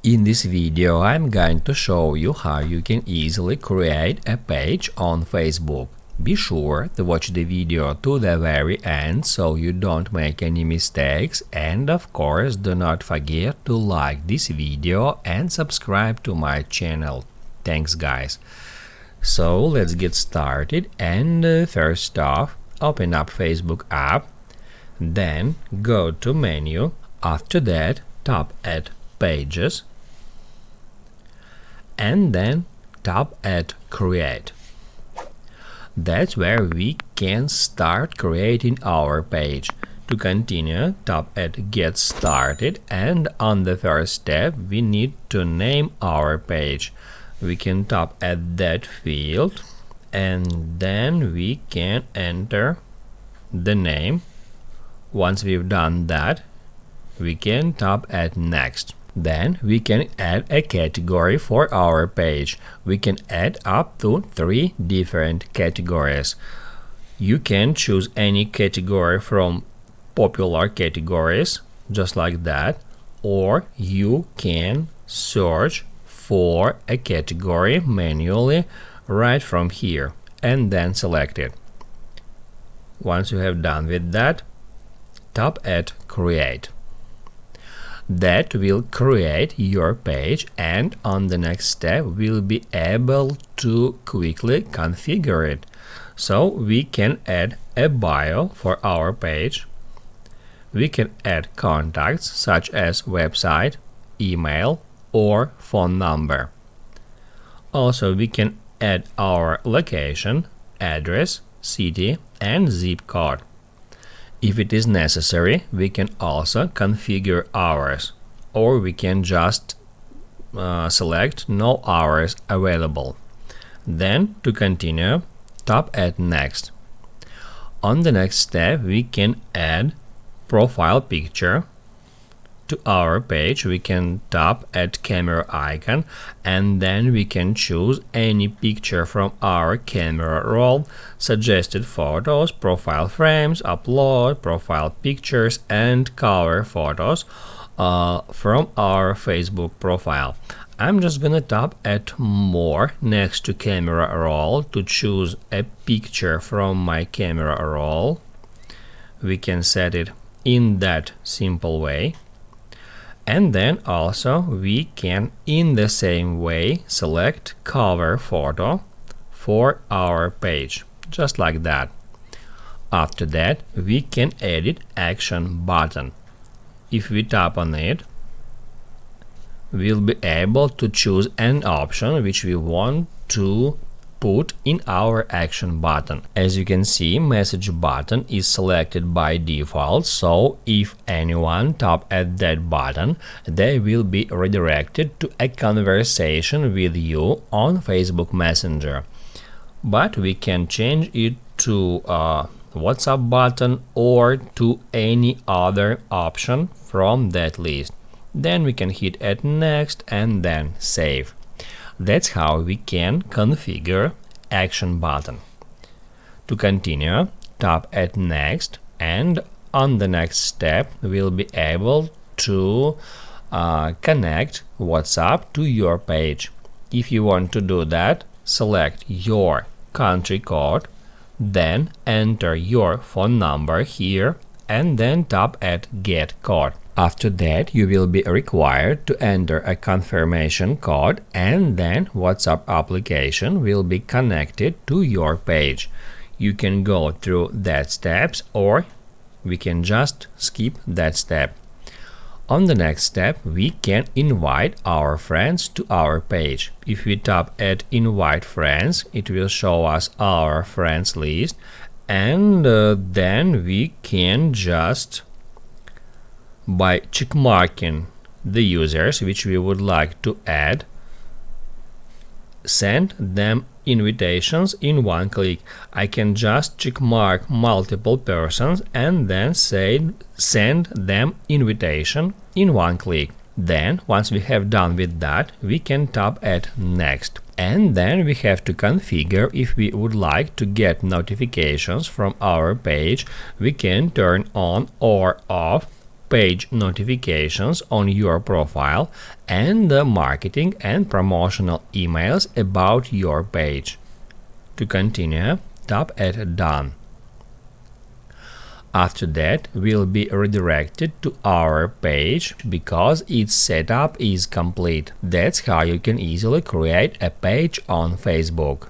In this video, I'm going to show you how you can easily create a page on Facebook. Be sure to watch the video to the very end so you don't make any mistakes, and of course do not forget to like this video and subscribe to my channel. Thanks guys. So let's get started, and first off, open up Facebook app, then go to menu. After that, tap at Pages, and then tap at Create. That's where we can start creating our page. To continue, tap at Get Started, and on the first step we need to name our page. We can tap at that field, and then we can enter the name. Once we've done that, we can tap at Next. Then we can add a category for our page. We can add up to 3 different categories. You can choose any category from popular categories, just like that, or you can search for a category manually right from here and then select it. Once you have done with that, tap at Create. That will create your page, and on the next step we'll be able to quickly configure it. So we can add a bio for our page. We can add contacts such as website, email, or phone number. Also, we can add our location, address, city, and zip code. If it is necessary, we can also configure hours, or we can just select no hours available. Then, to continue, tap at Next. On the next step, we can add profile picture. To our page, we can tap at camera icon, and then we can choose any picture from our camera roll, suggested photos, profile frames, upload, profile pictures, and cover photos from our Facebook profile. I'm just gonna tap at More next to camera roll to choose a picture from my camera roll. We can set it in that simple way. And then also we can, in the same way, select cover photo for our page, just like that. After that, we can edit action button. If we tap on it, we'll be able to choose an option which we want to put in our action button. As you can see, message button is selected by default, so if anyone tap at that button, they will be redirected to a conversation with you on Facebook Messenger. But we can change it to a WhatsApp button or to any other option from that list. Then we can hit at Next and then Save. That's how we can configure action button. To continue, tap at Next, and on the next step we'll be able to connect WhatsApp to your page. If you want to do that, select your country code, then enter your phone number here, and then tap at Get Code. After that, you will be required to enter a confirmation code, and then WhatsApp application will be connected to your page. You can go through that steps, or we can just skip that step. On the next step, we can invite our friends to our page. If we tap at Invite Friends, it will show us our friends list, and then we can just, by checkmarking the users which we would like to add, send them invitations in one click. I can just checkmark multiple persons and then say send them invitation in one click. Then, once we have done with that, we can tap at Next. And then we have to configure if we would like to get notifications from our page. We can turn on or off page notifications on your profile and the marketing and promotional emails about your page. To continue, tap at Done. After that, we'll be redirected to our page because its setup is complete. That's how you can easily create a page on Facebook.